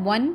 1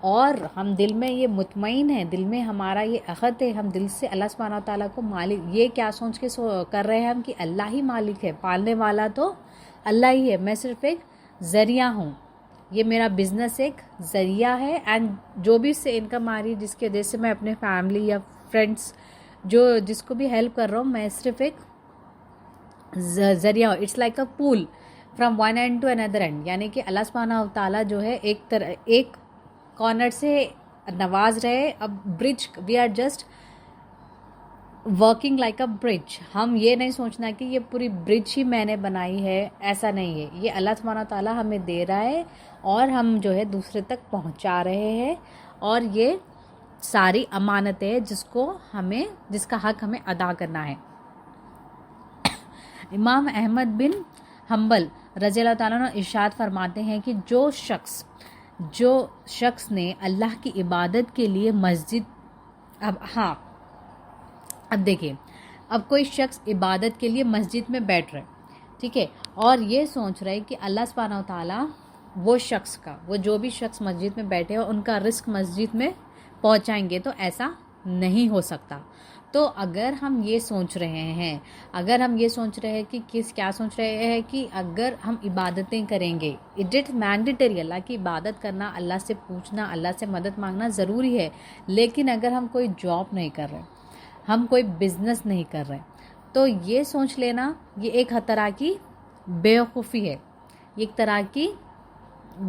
اور ہم دل میں یہ مطمئن ہیں, دل میں ہمارا یہ عقد ہے, ہم دل سے اللہ سبحانہ و تعالیٰ کو مالک, یہ کیا سوچ کے کر رہے ہیں ہم کہ اللہ ہی مالک ہے, پالنے والا تو اللہ ہی ہے, میں صرف ایک ذریعہ ہوں, یہ میرا بزنس ایک ذریعہ ہے, اینڈ جو بھی اس سے انکم آ رہی ہے جس کی وجہ سے میں اپنے فیملی یا فرینڈس جس کو بھی ہیلپ کر رہا ہوں, میں صرف ایک ذریعہ ہوں. It's like a pole from one end to اندر اینڈ, یعنی کہ اللہ سبحانہ و تعالیٰ جو ہے ایک کارنر سے نواز رہے. اب bridge, we are just working like a bridge. ہم یہ نہیں سوچنا کہ یہ پوری برج ہی میں نے بنائی ہے, ایسا نہیں ہے, یہ اللہ سبحانہ تعالیٰ ہمیں دے رہا ہے اور ہم جو ہے دوسرے تک پہنچا رہے ہیں, اور یہ ساری امانت ہے جس کا حق ہمیں ادا کرنا ہے. امام احمد بن حنبل رضی اللہ تعالیٰ عنہ ارشاد فرماتے ہیں کہ جو شخص نے اللہ کی عبادت کے لیے مسجد, اب دیکھیے, اب کوئی شخص عبادت کے لیے مسجد میں بیٹھ رہے, ٹھیک ہے, اور یہ سوچ رہے کہ اللہ سبحانہ و تعالیٰ وہ جو بھی شخص مسجد میں بیٹھے ہو ان کا رزق مسجد میں پہنچائیں گے, تو ایسا نہیں ہو سکتا. تو اگر ہم یہ سوچ رہے ہیں کیا سوچ رہے ہیں کہ اگر ہم عبادتیں کریں گے, اٹ از مینڈیٹری, اللہ کی عبادت کرنا, اللہ سے پوچھنا, اللہ سے مدد مانگنا ضروری ہے, لیکن اگر ہم کوئی جاب نہیں کر رہے, ہم کوئی بزنس نہیں کر رہے, تو یہ سوچ لینا یہ ایک طرح کی بیوقوفی ہے, یہ ایک طرح کی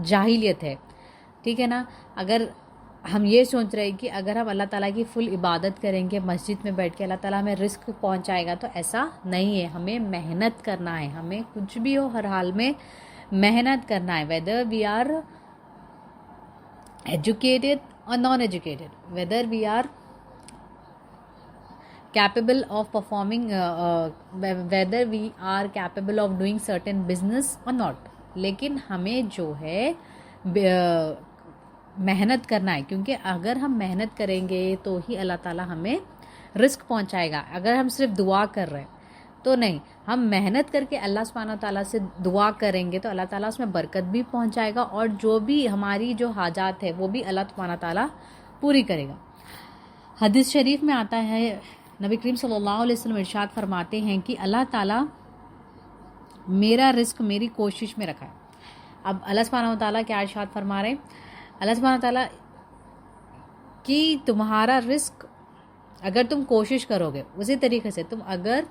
جاہلیت ہے, ٹھیک ہے نا. اگر ہم یہ سوچ رہے ہیں کہ اگر ہم اللہ تعالیٰ کی فل عبادت کریں گے مسجد میں بیٹھ کے اللہ تعالیٰ ہمیں رزق پہنچائے گا, تو ایسا نہیں ہے. ہمیں محنت کرنا ہے, ہمیں کچھ بھی ہو ہر حال میں محنت کرنا ہے, ویدر وی آر ایجوکیٹڈ اور non educated, whether we are capable of performing whether we are capable of doing certain business or not. لیکن ہمیں جو ہے محنت کرنا ہے, کیونکہ اگر ہم محنت کریں گے تو ہی اللہ تعالیٰ ہمیں رزق پہنچائے گا. اگر ہم صرف دعا کر رہے ہیں تو نہیں, ہم محنت کر کے اللہ سبحانہ تعالیٰ سے دعا کریں گے تو اللہ تعالیٰ اس میں برکت بھی پہنچائے گا, اور جو بھی ہماری جو حاجات ہے وہ بھی اللہ سبحانہ تعالیٰ پوری کرے گا. حدیث شریف میں آتا ہے, نبی کریم صلی اللہ علیہ وسلم ارشاد فرماتے ہیں کہ اللہ تعالیٰ میرا رزق میری کوشش میں رکھا ہے. اب اللہ سبحانہ تعالیٰ کیا ارشاد فرما رہے ہیں, اللہ سبحانہ تعالیٰ کہ تمہارا رزق اگر تم کوشش کرو گے, اسی طریقے سے تم اگر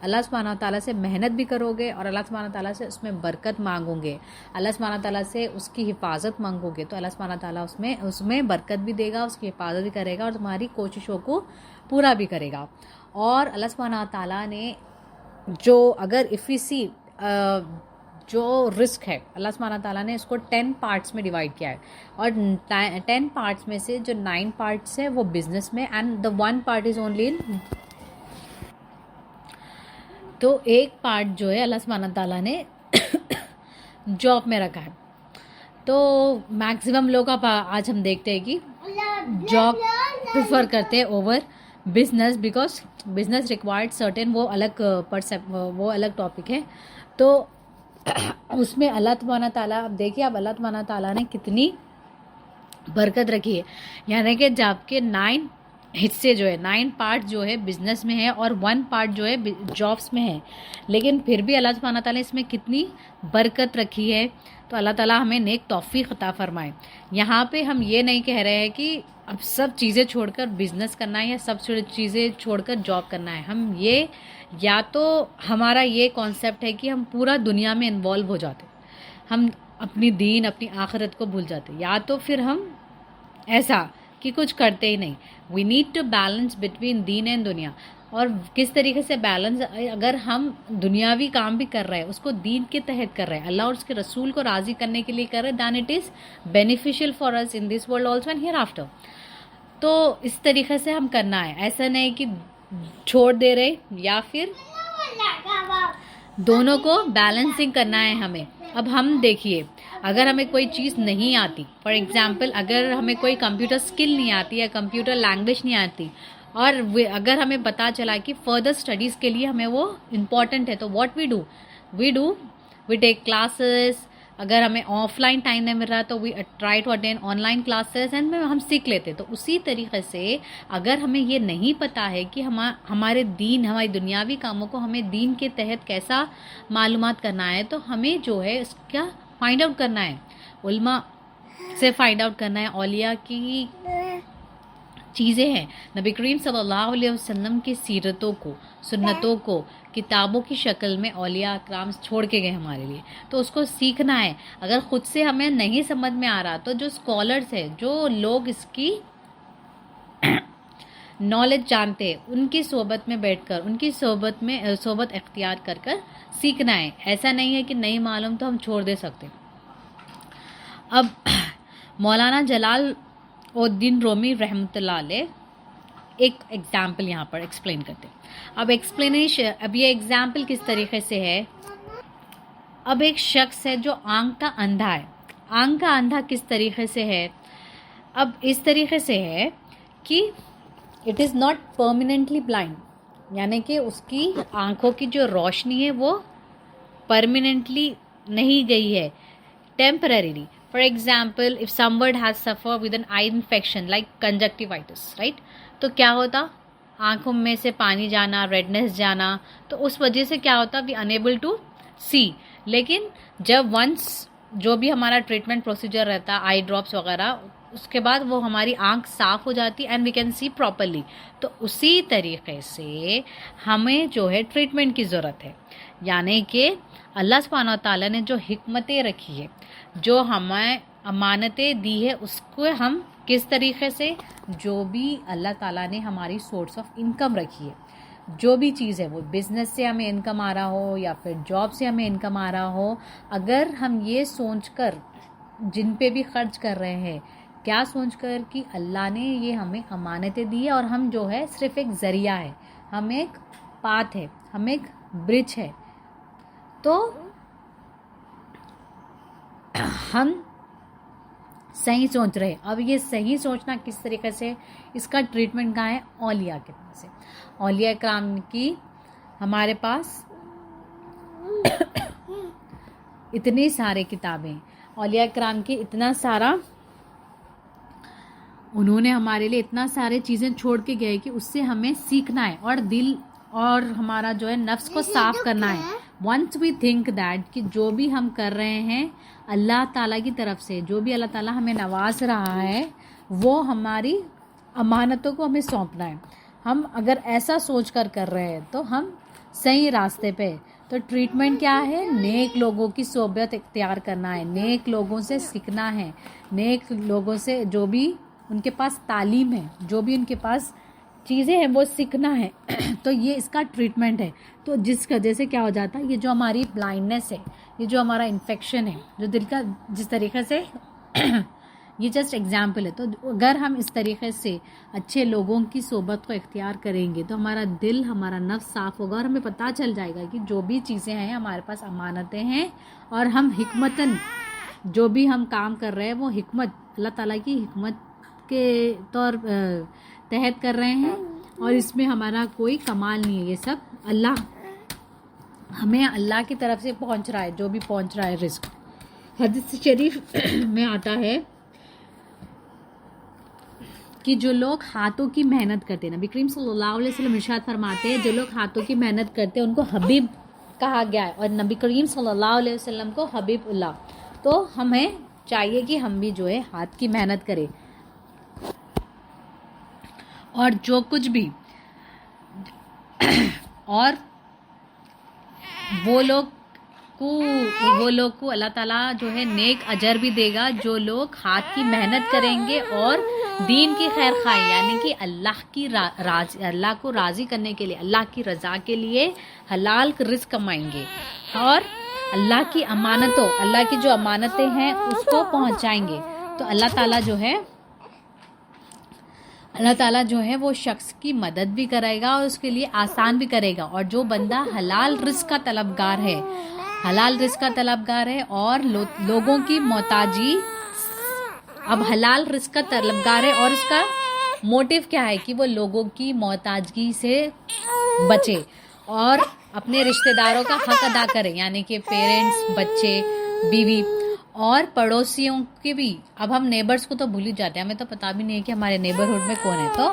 اللہ سبحانہ تعالیٰ سے محنت بھی کرو گے اور اللہ سبحانہ تعالیٰ سے اس میں برکت مانگو گے, اللہ سبحانہ تعالیٰ سے اس کی حفاظت مانگو گے, تو اللہ سبحانہ تعالیٰ اس میں برکت بھی دے گا, اس کی حفاظت بھی کرے گا اور تمہاری کوششوں کو پورا بھی کرے گا. اور اللہ سبحانہ تعالیٰ نے جو اگر افیسی جو رزق ہے اللہ سبحانہ تعالیٰ نے اس کو 10 پارٹس میں ڈیوائڈ کیا ہے, اور 10 پارٹس میں سے جو 9 پارٹس ہے وہ بزنس میں, and the 1 part is only in, تو ایک پارٹ جو ہے اللہ سبحانہ تعالیٰ نے جاب میں رکھا ہے. تو میکسیمم لوگ اب آج ہم دیکھتے ہیں کہ جاب پریفر کرتے ہیں our business, because business required certain, وہ الگ ٹاپک ہے. تو اس میں اللہ سبحانہ تعالیٰ, اب دیکھیے اب اللہ سبحانہ تعالیٰ نے کتنی برکت رکھی ہے, یعنی کہ جب کے 9 حصے جو ہے 9 پارٹ جو ہے بزنس میں ہے اور 1 پارٹ جو ہے جابس میں ہے, لیکن پھر بھی اللہ سبحانہ تعالیٰ نے اس میں کتنی برکت رکھی ہے. تو اللہ تعالیٰ ہمیں نیک توفیق عطا فرمائے. یہاں پہ ہم یہ نہیں کہہ رہے ہیں کہ اب سب چیزیں چھوڑ کر بزنس کرنا ہے یا سب چیزیں چھوڑ کر جاب کرنا ہے. ہم یہ یا تو ہمارا یہ کانسیپٹ ہے کہ ہم پورا دنیا میں انوالو ہو جاتے, ہم اپنی دین اپنی آخرت کو بھول جاتے, یا تو پھر ہم ایسا کہ کچھ کرتے ہی نہیں. We need to balance between دین اینڈ دنیا. اور کس طریقے سے بیلنس, اگر ہم دنیاوی کام بھی کر رہے ہیں اس کو دین کے تحت کر رہے ہیں, اللہ اور اس کے رسول کو راضی کرنے کے لیے کر رہے ہیں, then it is beneficial for us in this world also and hereafter. تو اس طریقے سے ہم کرنا ہے, ایسا نہیں کہ چھوڑ دے رہے, یا پھر دونوں کو بیلنسنگ کرنا ہے ہمیں. اب ہم دیکھیے اگر ہمیں کوئی چیز نہیں آتی, فار ایگزامپل اگر ہمیں کوئی کمپیوٹر اسکل نہیں آتی یا کمپیوٹر لینگویج نہیں آتی, اور اگر ہمیں پتہ چلا کہ فردر اسٹڈیز کے لیے ہمیں وہ امپورٹنٹ ہے, تو واٹ وی ٹیک کلاسز, اگر ہمیں آف لائن ٹائم نہیں مل رہا تو we try to attend online classes and ہم سیکھ لیتے. تو اسی طریقے سے اگر ہمیں یہ نہیں پتہ ہے کہ ہمارے دین، ہماری دنیاوی کاموں کو ہمیں دین کے تحت کیسا معلومات کرنا ہے، تو ہمیں جو ہے اس کا فائنڈ آؤٹ کرنا ہے، علماء سے فائنڈ آؤٹ کرنا ہے. اولیاء کی چیزیں ہیں، نبی کریم صلی اللہ علیہ وسلم کی سیرتوں کو، سنتوں کو کتابوں کی شکل میں اولیاء اکرام چھوڑ کے گئے ہمارے لیے، تو اس کو سیکھنا ہے. اگر خود سے ہمیں نہیں سمجھ میں آ رہا تو جو اسکالرس ہیں، جو لوگ اس کی نالج جانتے ہیں، ان کی صحبت میں بیٹھ کر، ان کی صحبت اختیار کر کر سیکھنا ہے. ایسا نہیں ہے کہ نہیں معلوم تو ہم چھوڑ دے سکتے. اب مولانا جلال الدین رومی رحمۃ اللہ علیہ ایک ایگزامپل یہاں پر ایکسپلین کرتے ہیں. اب یہ ایگزامپل کس طریقے سے ہے. اب ایک شخص ہے جو آنکھ کا اندھا ہے. آنکھ کا اندھا کس طریقے سے ہے؟ اب اس طریقے سے ہے کہ it is not permanently blind, یعنی کہ اس کی آنکھوں کی جو روشنی ہے وہ پرماننٹلی نہیں گئی ہے، temporarily. For example, if someone has suffered with an eye infection like conjunctivitis, right? تو کیا ہوتا؟ آنکھوں میں سے پانی جانا، ریڈنس جانا، تو اس وجہ سے کیا ہوتا؟ we unable to see. لیکن جب ونس جو بھی ہمارا ٹریٹمنٹ پروسیجر رہتا، آئی ڈراپس وغیرہ، اس کے بعد وہ ہماری آنکھ صاف ہو جاتی and we can see properly. تو اسی طریقے سے ہمیں جو ہے ٹریٹمنٹ کی ضرورت ہے. یعنی کہ اللہ سبحانہ وتعالیٰ نے جو حکمتیں رکھی ہے، جو ہمیں امانتیں دی ہے، اس کو ہم کس طریقے سے، جو بھی اللہ تعالیٰ نے ہماری سورس آف انکم رکھی ہے، جو بھی چیز ہے، وہ بزنس سے ہمیں انکم آ رہا ہو یا پھر جاب سے ہمیں انکم آ رہا ہو، اگر ہم یہ سوچ کر جن پہ بھی خرچ کر رہے ہیں، کیا سوچ کر کہ اللہ نے یہ ہمیں امانتیں دی ہے اور ہم جو ہے صرف ایک ذریعہ ہے، ہم ایک پاتھ ہے، ہم ایک برج ہے. تو ہم صحیح سوچ رہے. اب یہ صحیح سوچنا کس طریقے سے، اس کا ٹریٹمنٹ کہاں ہے؟ اولیاء کے پاس ہے. اولیاء کرام کی ہمارے پاس اتنی سارے کتابیں، اولیاء کرام کی اتنا سارا، انہوں نے ہمارے لیے اتنا سارے چیزیں چھوڑ کے گئے کہ اس سے ہمیں سیکھنا ہے اور دل اور ہمارا جو ہے نفس کو صاف کرنا ہے. once we think that کہ جو بھی ہم کر رہے ہیں اللہ تعالیٰ کی طرف سے، جو بھی اللہ تعالیٰ ہمیں نواز رہا ہے، وہ ہماری امانتوں کو ہمیں سونپنا ہے. ہم اگر ایسا سوچ کر رہے ہیں تو ہم صحیح راستے پہ. تو ٹریٹمنٹ کیا ہے؟ نیک لوگوں کی صحبت اختیار کرنا ہے، نیک لوگوں سے سیکھنا ہے، نیک لوگوں سے جو بھی ان کے پاس تعلیم ہے، جو بھی ان کے پاس چیزیں ہیں وہ سیکھنا ہے. تو یہ اس کا ٹریٹمنٹ ہے. تو جس وجہ سے کیا ہو جاتا ہے، یہ جو ہماری بلائنڈنس ہے، یہ جو ہمارا انفیکشن ہے، جو دل کا جس طریقے سے یہ جسٹ ایگزامپل ہے. تو اگر ہم اس طریقے سے اچھے لوگوں کی صحبت کو اختیار کریں گے تو ہمارا دل، ہمارا نفس صاف ہوگا اور ہمیں پتہ چل جائے گا کہ جو بھی چیزیں ہیں ہمارے پاس امانتیں ہیں اور ہم حکمتاً جو بھی ہم کام کر رہے ہیں وہ حکمت، اللہ تعالیٰ کی حکمت کے طور تحت کر رہے ہیں اور اس میں ہمارا کوئی کمال نہیں ہے. یہ سب اللہ، ہمیں اللہ کی طرف سے پہنچ رہا ہے، جو بھی پہنچ رہا ہے رزق. حدیث شریف میں آتا ہے کہ جو لوگ ہاتھوں کی محنت کرتے ہیں، نبی کریم صلی اللہ علیہ وسلم ارشاد فرماتے ہیں جو لوگ ہاتھوں کی محنت کرتے ہیں ان کو حبیب کہا گیا ہے، اور نبی کریم صلی اللہ علیہ وسلم کو حبیب اللہ. تو ہمیں چاہیے کہ ہم بھی جو ہے ہاتھ کی محنت کریں اور جو کچھ بھی، اور وہ لوگ کو اللہ تعالیٰ جو ہے نیک اجر بھی دے گا جو لوگ ہاتھ کی محنت کریں گے اور دین کی خیر خواہی، یعنی کہ اللہ کو راضی کرنے کے لیے، اللہ کی رضا کے لیے حلال رزق کمائیں گے اور اللہ کی امانتوں، اللہ کی جو امانتیں ہیں اس کو پہنچائیں گے. تو اللہ تعالیٰ جو ہے وہ شخص کی مدد بھی کرے گا اور اس کے لیے آسان بھی کرے گا. اور جو بندہ حلال رزق کا طلبگار ہے اور لوگوں کی محتاجی، اب حلال رزق کا طلبگار ہے اور اس کا موٹیو کیا ہے کہ وہ لوگوں کی محتاجگی سے بچے اور اپنے رشتہ داروں کا حق ادا کرے، یعنی کہ پیرنٹس، بچے، بیوی. اور پڑوسیوں کی بھی. اب ہم نیبرز کو تو بھول ہی جاتے ہیں, ہمیں تو پتہ بھی نہیں ہے کہ ہمارے نیبرہڈ میں کون ہے. تو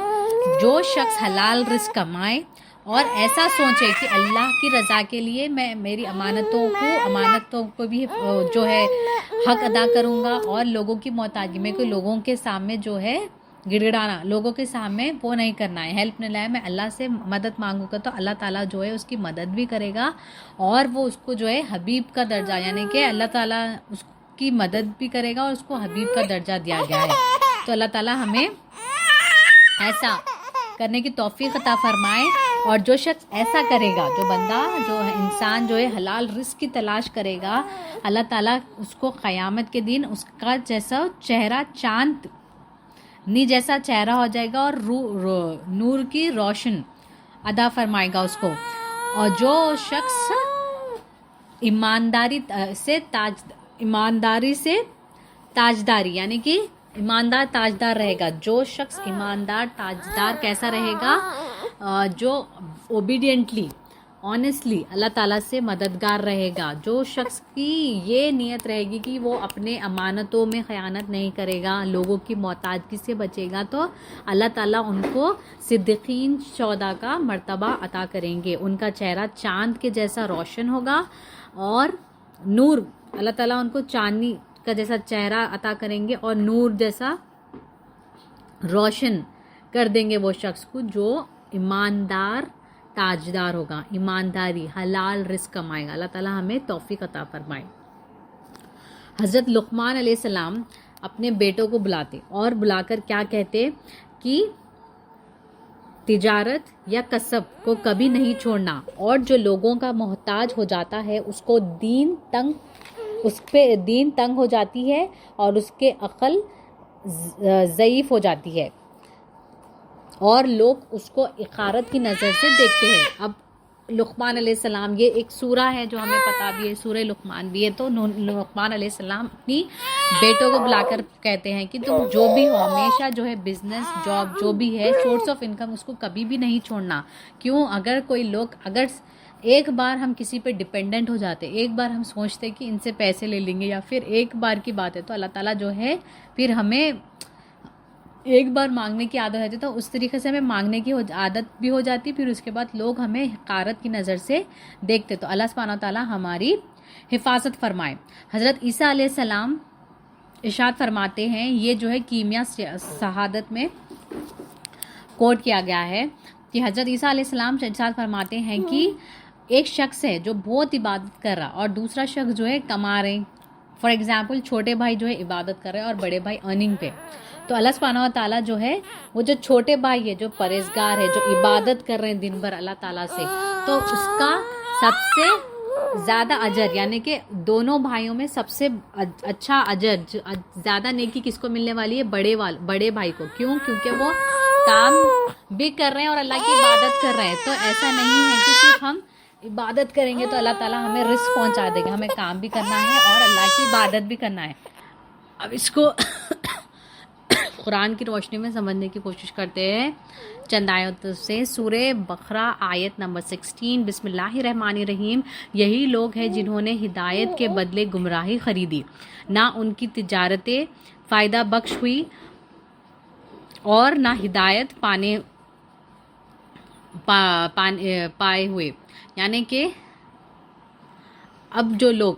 جو شخص حلال رزق کمائے اور ایسا سوچے کہ اللہ کی رضا کے لیے میں میری امانتوں کو بھی جو ہے حق ادا کروں گا, اور لوگوں کی محتاجی میں کوئی لوگوں کے سامنے جو ہے گڑ گڑانا, لوگوں کے سامنے وہ نہیں کرنا ہے, ہیلپ نہیں لایا. میں اللہ سے مدد مانگوں گا تو اللہ تعالیٰ جو ہے اس کی مدد بھی کرے گا, اور وہ اس کو جو ہے حبیب کا درجہ, یعنی کہ اللہ تعالیٰ اس کی مدد بھی کرے گا اور اس کو حبیب کا درجہ دیا گیا ہے. تو اللہ تعالیٰ ہمیں ایسا کرنے کی توفیق عطا فرمائے. اور جو شخص ایسا کرے گا, جو بندہ جو ہے انسان جو ہے حلال رزق کی تلاش کرے گا, اللہ تعالیٰ اس کو قیامت کے دن اس کا جیسا چہرہ چاند نی جیسا چہرہ ہو جائے گا, اور نور کی روشن ادا فرمائے گا اس کو. اور جو شخص ایمانداری سے تاجداری, یعنی کہ ایماندار تاجدار رہے گا. جو شخص ایماندار تاجدار کیسا رہے گا, جو اوبیڈینٹلی آنیسٹلی اللہ تعالیٰ سے مددگار رہے گا. جو شخص کی یہ نیت رہے گی کہ وہ اپنے امانتوں میں خیانت نہیں کرے گا, لوگوں کی محتاجگی سے بچے گا, تو اللہ تعالیٰ ان کو صدیقین شہداء کا مرتبہ عطا کریں گے. ان کا چہرہ چاند کے جیسا روشن ہوگا, اور نور, اللہ تعالیٰ ان کو چاندنی کا جیسا چہرہ عطا کریں گے اور نور جیسا روشن کر دیں گے وہ شخص کو جو ایماندار تاجدار ہوگا, ایمانداری حلال رزق کمائے گا. اللہ تعالیٰ ہمیں توفیق عطا فرمائے. حضرت لقمان علیہ السلام اپنے بیٹوں کو بلاتے اور بلا کر کیا کہتے کہ تجارت یا کسب کو کبھی نہیں چھوڑنا, اور جو لوگوں کا محتاج ہو جاتا ہے اس پہ دین تنگ ہو جاتی ہے اور اس کے عقل ضعیف ہو جاتی ہے, اور لوگ اس کو اقارت کی نظر سے دیکھتے ہیں. اب لقمان علیہ السلام, یہ ایک سورہ ہے جو ہمیں پتا بھی ہے, سورہ لقمان بھی ہے. تو لقمان علیہ السلام اپنی بیٹوں کو بلا کر کہتے ہیں کہ تم جو بھی ہو ہمیشہ جو ہے بزنس جاب جو بھی ہے سورس آف انکم اس کو کبھی بھی نہیں چھوڑنا. کیوں؟ اگر ایک بار ہم کسی پہ ڈپینڈنٹ ہو جاتے, ایک بار ہم سوچتے کہ ان سے پیسے لے لیں گے, یا پھر ایک بار کی بات ہے, تو اللہ تعالیٰ جو ہے پھر ہمیں ایک بار مانگنے کی عادت ہوتی, تو اس طریقے سے ہمیں مانگنے کی عادت بھی ہو جاتی, پھر اس کے بعد لوگ ہمیں حقارت کی نظر سے دیکھتے. تو اللہ سبحانہ تعالیٰ ہماری حفاظت فرمائے. حضرت عیسیٰ علیہ السلام ارشاد فرماتے ہیں, یہ جو ہے کیمیا شہادت میں کوٹ کیا گیا ہے کہ حضرت عیسیٰ علیہ السلام ارشاد فرماتے ہیں کہ ایک شخص ہے جو بہت عبادت کر رہا اور دوسرا شخص جو ہے کما رہے. فار ایگزامپل چھوٹے بھائی جو ہے عبادت کر رہے اور بڑے بھائی ارننگ پہ. تو اللہ سبحانہ و تعالیٰ جو ہے وہ جو چھوٹے بھائی ہے, جو پرہیزگار ہے, جو عبادت کر رہے ہیں دن بھر اللہ تعالیٰ سے, تو اس کا سب سے زیادہ اجر, یعنی کہ دونوں بھائیوں میں سب سے اچھا اجر, زیادہ نیکی کس کو ملنے والی ہے؟ بڑے بھائی کو. کیوں؟ کیونکہ وہ کام بھی کر رہے ہیں اور اللہ کی عبادت کر رہے ہیں. تو ایسا نہیں ہے کہ صرف ہم عبادت کریں گے تو اللہ تعالیٰ ہمیں رزق پہنچا دے گا, ہمیں کام بھی کرنا ہے اور اللہ کی عبادت بھی کرنا ہے. اب اس کو قرآن کی روشنی میں سمجھنے کی کوشش کرتے ہیں چند آیتوں سے. سورہ بقرہ آیت نمبر 16, بسم اللہ الرحمن الرحیم. یہی لوگ ہیں جنہوں نے ہدایت کے بدلے گمراہی خریدی, نہ ان کی تجارتیں فائدہ بخش ہوئی اور نہ ہدایت پائے ہوئے. یعنی کہ اب جو لوگ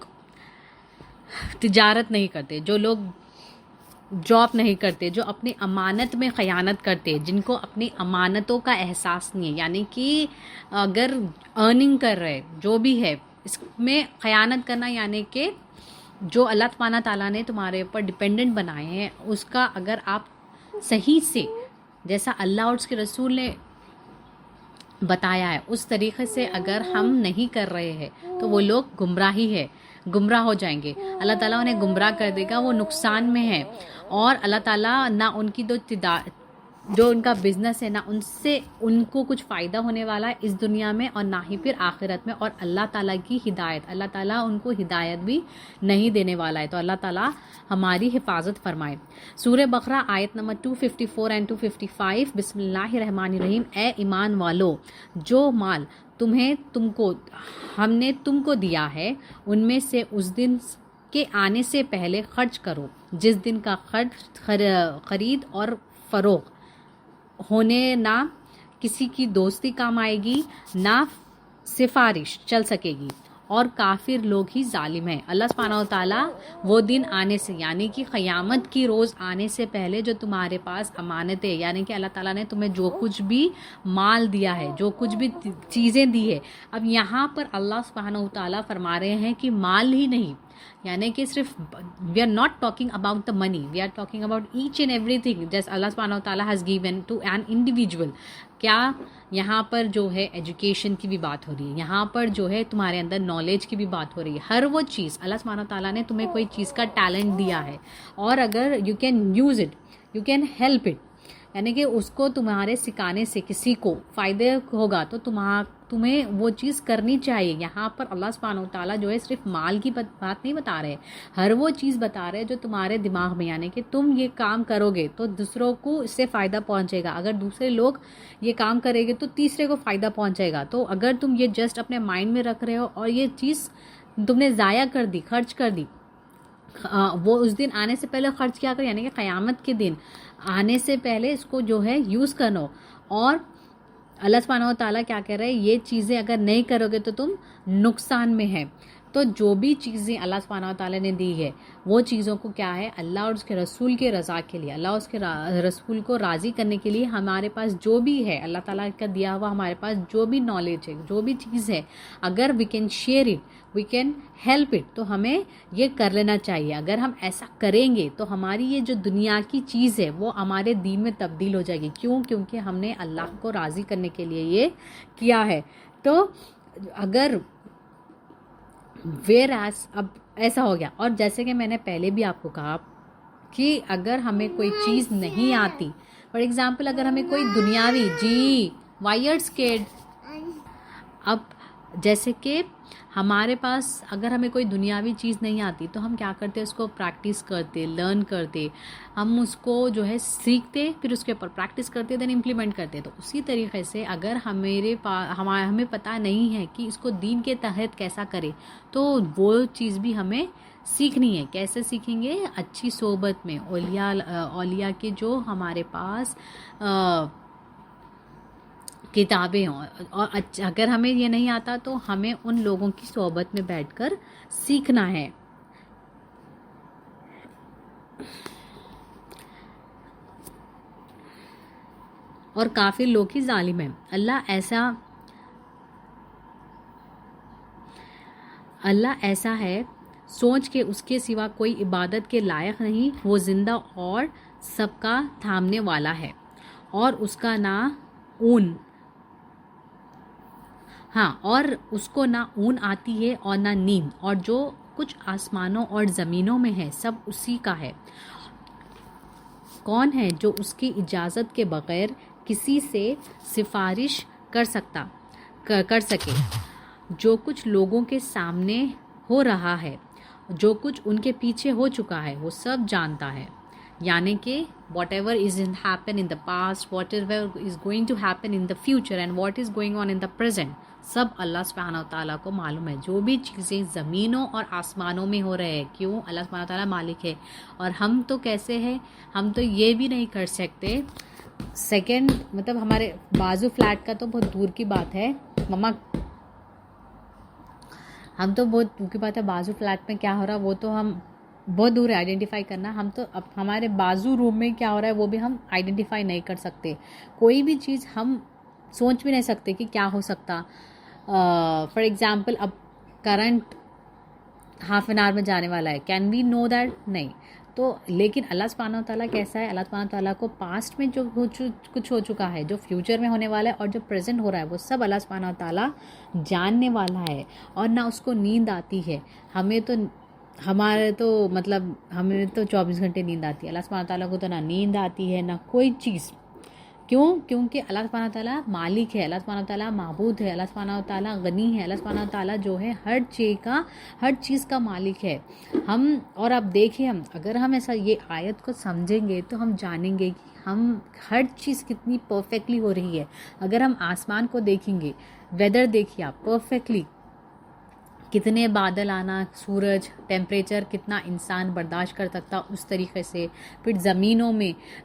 تجارت نہیں کرتے, جو لوگ جاب نہیں کرتے, جو اپنی امانت میں خیانت کرتے, جن کو اپنی امانتوں کا احساس نہیں ہے, یعنی کہ اگر ارننگ کر رہے جو بھی ہے اس میں خیانت کرنا, یعنی کہ جو اللہ سبحانہ تعالیٰ نے تمہارے اوپر ڈپینڈنٹ بنائے ہیں اس کا اگر آپ صحیح سے جیسا اللہ اور اس کے رسول نے بتایا ہے اس طریقے سے اگر ہم نہیں کر رہے ہیں تو وہ لوگ گمراہ ہو جائیں گے. اللہ تعالیٰ انہیں گمراہ کر دے گا, وہ نقصان میں ہے. اور اللہ تعالیٰ نہ ان کی جو ان کا بزنس ہے نہ ان سے ان کو کچھ فائدہ ہونے والا ہے اس دنیا میں اور نہ ہی پھر آخرت میں. اور اللہ تعالیٰ کی ہدایت, اللہ تعالیٰ ان کو ہدایت بھی نہیں دینے والا ہے. تو اللہ تعالیٰ ہماری حفاظت فرمائے. سورہ بقرہ آیت نمبر 254 اینڈ 255, بسم اللہ الرحمن الرحیم. اے ایمان والو, جو مال ہم نے تم کو دیا ہے ان میں سے اس دن کے آنے سے پہلے خرچ کرو، جس دن کا خرید اور فروخت ہونے نہ کسی کی دوستی کام آئے گی نہ سفارش چل سکے گی، اور کافر لوگ ہی ظالم ہیں۔ اللہ سبحانہ و تعالیٰ وہ دن آنے سے یعنی کہ قیامت کی روز آنے سے پہلے جو تمہارے پاس امانت ہے، یعنی کہ اللہ تعالیٰ نے تمہیں جو کچھ بھی مال دیا ہے، جو کچھ بھی چیزیں دی ہے، اب یہاں پر اللہ سبحانہ و تعالیٰ فرما رہے ہیں کہ مال ہی نہیں، یعنی کہ صرف we are not talking about the money, we are talking about each and every thing جیس اللہ سبحانہ و تعالیٰ has given to an individual. کیا یہاں پر جو ہے ایجوکیشن کی بھی بات ہو رہی ہے، یہاں پر جو ہے تمہارے اندر نالج کی بھی بات ہو رہی ہے، ہر وہ چیز اللہ سبحانہ و تعالیٰ نے تمہیں کوئی چیز کا ٹیلنٹ دیا ہے، اور اگر you can use it, you can help it, یعنی کہ اس کو تمہارے سکھانے سے کسی کو فائدہ ہوگا تو تمہیں وہ چیز کرنی چاہیے۔ یہاں پر اللہ سبحانہ و تعالیٰ جو ہے صرف مال کی بات نہیں بتا رہے، ہر وہ چیز بتا رہے جو تمہارے دماغ میں، یعنی کہ تم یہ کام کرو گے تو دوسروں کو اس سے فائدہ پہنچے گا، اگر دوسرے لوگ یہ کام کریں گے تو تیسرے کو فائدہ پہنچے گا۔ تو اگر تم یہ جسٹ اپنے مائنڈ میں رکھ رہے ہو اور یہ چیز تم نے ضائع کر دی، خرچ کر دی، وہ اس دن آنے سے پہلے خرچ کیا کرو، یعنی کہ قیامت کے دن آنے سے پہلے اس کو جو ہے یوز کرو۔ اور اللہ سبحانہ و تعالیٰ کیا کہہ رہے ہیں، یہ چیزیں اگر نہیں کرو گے تو تم نقصان میں ہے۔ تو جو بھی چیزیں اللہ سبحانہ و تعالیٰ نے دی ہے وہ چیزوں کو کیا ہے، اللہ اور اس کے رسول کے رضا کے لیے، اللہ اور اس کے رسول کو راضی کرنے کے لیے ہمارے پاس جو بھی ہے اللہ تعالیٰ کا دیا ہوا، ہمارے پاس جو بھی نالج ہے، جو بھی چیز ہے، اگر we can share it, we can help it, تو ہمیں یہ کر لینا چاہیے۔ اگر ہم ایسا کریں گے تو ہماری یہ جو دنیا کی چیز ہے وہ ہمارے دین میں تبدیل ہو جائے گی۔ کیوں؟ کیونکہ ہم نے اللہ کو راضی کرنے کے لیے یہ کیا ہے۔ تو اگر اب ایسا ہو گیا، اور جیسے کہ میں نے پہلے بھی آپ کو کہا کہ اگر ہمیں کوئی چیز نہیں آتی، فار ایگزامپل اگر ہمیں کوئی دنیاوی وائی آر اسکیئرڈ، اب جیسے کہ ہمارے پاس اگر ہمیں کوئی دنیاوی چیز نہیں آتی تو ہم کیا کرتے، اس کو پریکٹس کرتے، لرن کرتے، ہم اس کو جو ہے سیکھتے، پھر اس کے اوپر پریکٹس کرتے، دین امپلیمنٹ کرتے۔ تو اسی طریقے سے اگر ہمیں پتہ نہیں ہے کہ اس کو دین کے تحت کیسا کرے، تو وہ چیز بھی ہمیں سیکھنی ہے۔ کیسے سیکھیں گے؟ اچھی صحبت میں، اولیاء کے جو ہمارے پاس کتابیں ہوں، اور اگر ہمیں یہ نہیں آتا تو ہمیں ان لوگوں کی صحبت میں بیٹھ کر سیکھنا ہے۔ اور کافر لوگ ہی ظالم ہیں۔ اللہ ایسا ہے سوچ کے اس کے سوا کوئی عبادت کے لائق نہیں، وہ زندہ اور سب کا تھامنے والا ہے، اور اس کا نہ اون اور اس کو نہ اون آتی ہے اور نہ نیند، اور جو کچھ آسمانوں اور زمینوں میں ہے سب اسی کا ہے۔ کون ہے جو اس کی اجازت کے بغیر کسی سے سفارش کر سکے؟ جو کچھ لوگوں کے سامنے ہو رہا ہے، جو کچھ ان کے پیچھے ہو چکا ہے، وہ سب جانتا ہے۔ یعنی کہ whatever is happen in the past, whatever is going to happen in the future and what is going on in the present، سب اللہ سبحانہ و تعالیٰ کو معلوم ہے۔ جو بھی چیزیں زمینوں اور آسمانوں میں ہو رہے ہیں، کیوں؟ اللہ سبحانہ و تعالیٰ مالک ہے۔ اور ہم تو کیسے ہیں، ہم تو یہ بھی نہیں کر سکتے۔ سیکنڈ مطلب ہمارے بازو فلیٹ کا تو بہت دور کی بات ہے مما، ہم تو بہت دور کی بات ہے، بازو فلیٹ میں کیا ہو رہا ہے وہ تو ہم بہت دور ہے آئیڈینٹیفائی کرنا۔ ہم تو اب ہمارے بازو روم میں کیا ہو رہا ہے وہ بھی ہم آئیڈینٹیفائی نہیں کر سکتے۔ کوئی بھی چیز ہم سوچ بھی نہیں سکتے کہ کیا ہو سکتا۔ فار ایگزامپل اب کرنٹ ہاف این آور میں جانے والا ہے، کین وی نو دیٹ؟ نہیں۔ تو لیکن اللہ سبحانہ و تعالیٰ کیسا ہے، اللہ سبحانہ و تعالیٰ کو پاسٹ میں جو کچھ ہو چکا ہے، جو فیوچر میں ہونے والا ہے، اور جو پریزنٹ ہو رہا ہے، وہ سب اللہ سبحانہ و تعالیٰ جاننے والا ہے۔ اور نہ اس کو نیند آتی ہے، ہمیں تو 24 گھنٹے نیند آتی ہے، اللہ سبحانہ و تعالیٰ کو تو نہ نیند آتی ہے نہ کوئی چیز۔ کیوں؟ کیونکہ اللہ سبحانہ و تعالیٰ مالک ہے، اللہ سبحانہ و تعالیٰ معبود ہے، اللہ سبحانہ و تعالیٰ غنی ہے، اللہ سبحانہ و تعالیٰ جو ہے ہر چیز کا مالک ہے۔ اور اب دیکھیں، اگر ہم ایسا یہ آیت کو سمجھیں گے تو ہم جانیں گے کہ ہم ہر چیز کتنی پرفیکٹلی ہو رہی ہے۔ اگر ہم آسمان کو دیکھیں گے، ویدر دیکھیے آپ، پرفیکٹلی کتنے بادل آنا، سورج، ٹیمپریچر کتنا انسان برداشت کر سکتا اس طریقے سے. پھر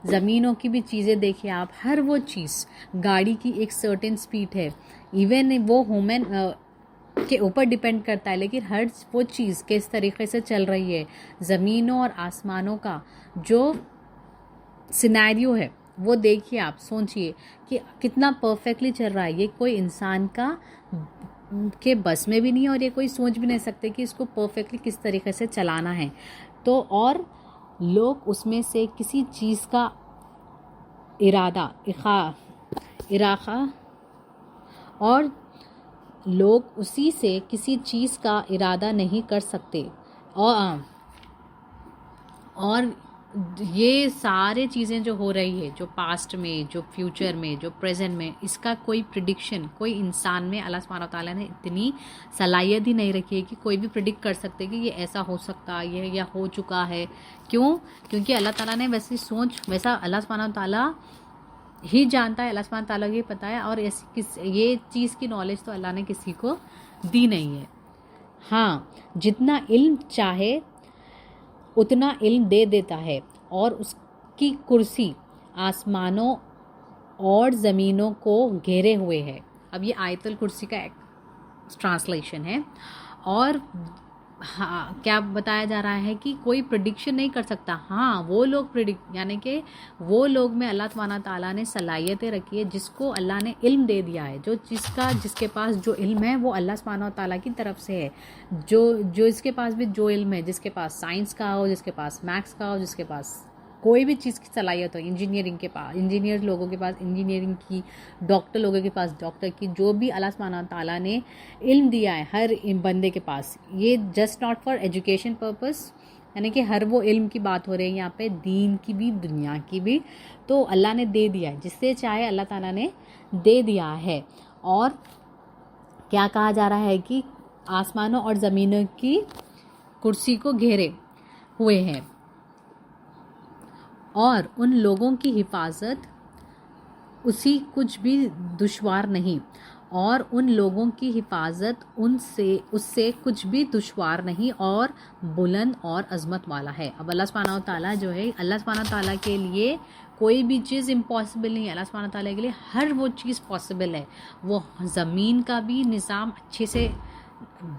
زمینوں کی بھی چیزیں دیکھیے آپ، ہر وہ چیز، گاڑی کی ایک سرٹن سپیڈ ہے، ایون وہ ہومن کے اوپر ڈیپینڈ کرتا ہے، لیکن ہر وہ چیز کس طریقے سے چل رہی ہے. زمینوں اور آسمانوں کا جو سینیریو ہے وہ دیکھیے آپ، سوچئے کہ کتنا پرفیکٹلی چل رہا ہے. یہ کوئی انسان کے بس میں بھی نہیں ہے، اور یہ کوئی سوچ بھی نہیں سکتے کہ اس کو پرفیکٹلی کس طریقے سے چلانا ہے. تو اور لوگ اس میں سے کسی چیز کا اراقہ اور لوگ اسی سے کسی چیز کا ارادہ نہیں کر سکتے. اور یہ سارے چیزیں جو ہو رہی ہے، جو پاسٹ میں، جو فیوچر میں، جو پریزنٹ میں، اس کا کوئی پریڈکشن کوئی انسان میں اللہ سبحانہ تعالیٰ نے اتنی صلاحیت ہی نہیں رکھی ہے کہ کوئی بھی پریڈکٹ کر سکتے کہ یہ ایسا ہو سکتا ہے یا ہو چکا ہے. کیونکہ اللہ تعالیٰ نے ویسی سوچ، ویسا اللہ سبحانہ تعالیٰ ہی جانتا ہے، اللہ سبحانہ تعالیٰ کو یہ پتہ ہے، اور یہ چیز کی نالج تو اللہ نے کسی کو دی نہیں ہے. ہاں، جتنا علم چاہے اتنا علم دے دیتا ہے، اور اس کی کرسی آسمانوں اور زمینوں کو گھیرے ہوئے ہے. اب یہ آیت الکرسی کا ایک ٹرانسلیشن ہے. اور کیا بتایا جا رہا ہے کہ کوئی پریڈکشن نہیں کر سکتا. ہاں، وہ لوگ یعنی کہ وہ لوگ میں اللہ سبحانہ تعالیٰ نے صلاحیتیں رکھی ہے، جس کو اللہ نے علم دے دیا ہے. جس کے پاس جو علم ہے وہ اللہ سبحانہ تعالیٰ کی طرف سے ہے. جو اس کے پاس بھی جو علم ہے، جس کے پاس سائنس کا ہو، جس کے پاس میتھس کا ہو، جس کے پاس کوئی بھی چیز کی صلاحیت ہو، انجینئر لوگوں کے پاس انجینئرنگ کی، ڈاکٹر لوگوں کے پاس ڈاکٹر کی، جو بھی اللہ سبحانہ تعالیٰ نے علم دیا ہے ہر بندے کے پاس، یہ just not for education purpose, یعنی کہ ہر وہ علم کی بات ہو رہی ہے یہاں پہ، دین کی بھی دنیا کی بھی، تو اللہ نے دے دیا ہے. جس سے چاہے اللہ تعالیٰ نے دے دیا ہے. اور کیا کہا جا رہا ہے کہ آسمانوں اور زمینوں کی کرسی کو گھیرے ہوئے ہیں، اور ان لوگوں کی حفاظت اسی کچھ بھی دشوار نہیں، اور ان لوگوں کی حفاظت اس سے کچھ بھی دشوار نہیں، اور بلند اور عظمت والا ہے. اب اللہ سبحانہ تعالیٰ جو ہے، اللہ سبحانہ تعالیٰ کے لیے کوئی بھی چیز امپاسبل نہیں ہے. اللہ سبحانہ تعالیٰ کے لیے ہر وہ چیز پاسبل ہے. وہ زمین کا بھی نظام اچھے سے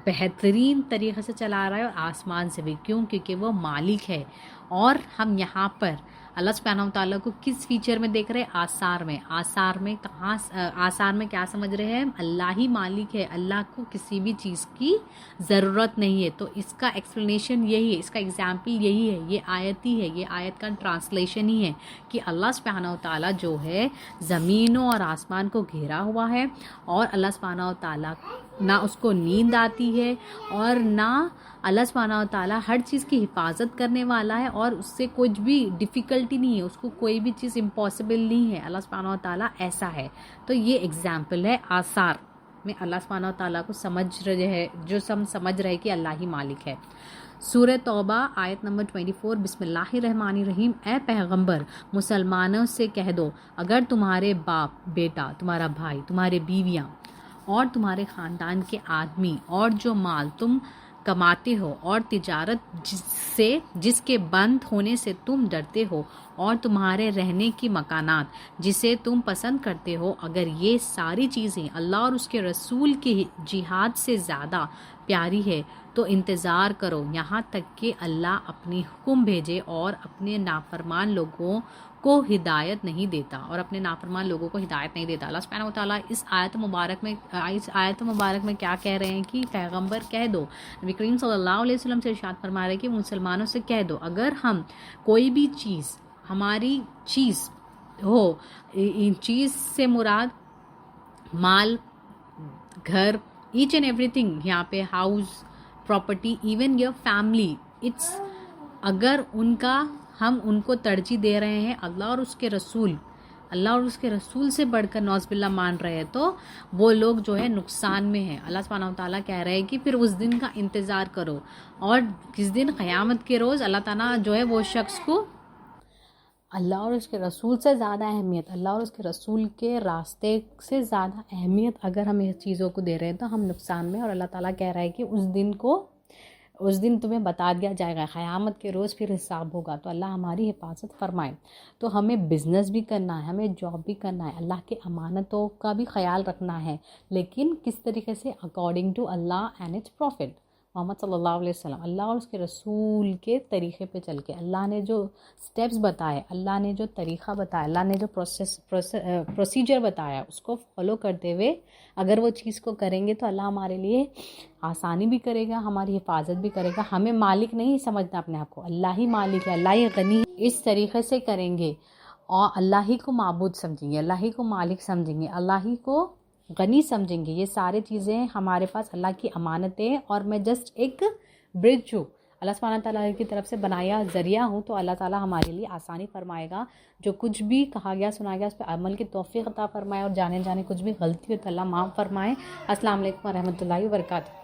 بہترین طریقے سے چلا رہا ہے، اور آسمان سے بھی. کیونکہ وہ مالک ہے. اور ہم یہاں پر اللہ سبحانہ تعالیٰ کو کس فیچر میں دیکھ رہے ہیں؟ آثار میں کیا سمجھ رہے ہیں؟ اللہ ہی مالک ہے، اللہ کو کسی بھی چیز کی ضرورت نہیں ہے. تو اس کا ایکسپلینیشن یہی ہے، اس کا ایگزامپل یہی ہے، یہ آیت ہی ہے، یہ آیت کا ٹرانسلیشن ہی ہے کہ اللہ سبحانہ تعالیٰ جو ہے زمینوں اور آسمان کو گھیرا ہوا ہے، اور اللہ سبحانہ تعالیٰ نہ اس کو نیند آتی ہے، اور نہ اللہ سبحانہ تعالیٰ ہر چیز کی حفاظت کرنے والا ہے، اور اس سے کچھ بھی ڈیفیکلٹی نہیں ہے، اس کو کوئی بھی چیز امپاسبل نہیں ہے. اللہ سبحانہ تعالیٰ ایسا ہے. تو یہ ایگزامپل ہے آثار میں اللہ سبحانہ تعالیٰ کو سمجھ رہے کہ اللہ ہی مالک ہے. سورہ توبہ آیت نمبر 24. بسم اللہ الرحمن الرحیم. اے پیغمبر، مسلمانوں سے کہہ دو، اگر تمہارے باپ، بیٹا، تمہارا بھائی، تمہارے بیویاں اور تمہارے خاندان کے آدمی، اور جو مال تم کماتے ہو، اور تجارت جس کے بند ہونے سے تم ڈرتے ہو، اور تمہارے رہنے کی مکانات جسے تم پسند کرتے ہو، اگر یہ ساری چیزیں اللہ اور اس کے رسول کے جہاد سے زیادہ پیاری ہے تو انتظار کرو یہاں تک کہ اللہ اپنی حکم بھیجے، اور اپنے نافرمان لوگوں کو ہدایت نہیں دیتا، اللہ سبحانہ وتعالیٰ اس آیت مبارک میں کیا کہہ رہے ہیں کہ پیغمبر کہہ دو، نبی کریم صلی اللہ علیہ وسلم سے ارشاد فرما رہے ہیں کہ مسلمانوں سے کہہ دو، اگر ہم کوئی بھی چیز، ہماری چیز ہو، چیز سے مراد مال، گھر، ایچ اینڈ ایوری تھنگ، یہاں پہ house, property, even your family, اگر ہم ان کو ترجیح دے رہے ہیں اللہ اور اس کے رسول سے بڑھ کر نعوذ باللہ مان رہے ہیں، تو وہ لوگ جو ہے نقصان میں ہیں. اللہ سبحانہ وتعالیٰ کہہ رہے ہیں کہ پھر اس دن کا انتظار کرو، اور کس دن؟ قیامت کے روز اللہ تعالیٰ جو ہے وہ شخص کو اللہ اور اس کے رسول سے زیادہ اہمیت، اللہ اور اس کے رسول کے راستے سے زیادہ اہمیت اگر ہم اس چیزوں کو دے رہے ہیں تو ہم نقصان میں. اور اللہ تعالیٰ کہہ رہا ہے کہ اس دن تمہیں بتا دیا جائے گا، قیامت کے روز پھر حساب ہوگا. تو اللہ ہماری حفاظت فرمائے. تو ہمیں بزنس بھی کرنا ہے، ہمیں جاب بھی کرنا ہے، اللہ کے امانتوں کا بھی خیال رکھنا ہے، لیکن کس طریقے سے؟ According to Allah and its prophet Muhammad صلی اللہ علیہ وسلم. اللہ اور اس کے رسول کے طریقے پہ چل کے، اللہ نے جو سٹیپس بتائے، اللہ نے جو طریقہ بتایا، اللہ نے جو پروسیجر بتایا، اس کو فالو کرتے ہوئے اگر وہ چیز کو کریں گے تو اللہ ہمارے لیے آسانی بھی کرے گا، ہماری حفاظت بھی کرے گا. ہمیں مالک نہیں سمجھنا اپنے آپ کو، اللہ ہی مالک ہے، اللہ ہی غنی ہے. اس طریقے سے کریں گے اور اللہ ہی کو معبود سمجھیں گے، اللہ ہی کو مالک سمجھیں گے، اللہ ہی کو غنی سمجھیں گے. یہ سارے چیزیں ہمارے پاس اللہ کی امانتیں، اور میں جسٹ ایک برج ہوں، اللہ سبحانہ تعالیٰ کی طرف سے بنایا ذریعہ ہوں. تو اللہ تعالیٰ ہمارے لیے آسانی فرمائے گا. جو کچھ بھی کہا گیا سنا گیا اس پہ عمل کی توفیق عطا فرمائے، اور جانے کچھ بھی غلطی ہو تو اللہ معاف فرمائے. السلام علیکم ورحمۃ اللہ وبرکاتہ.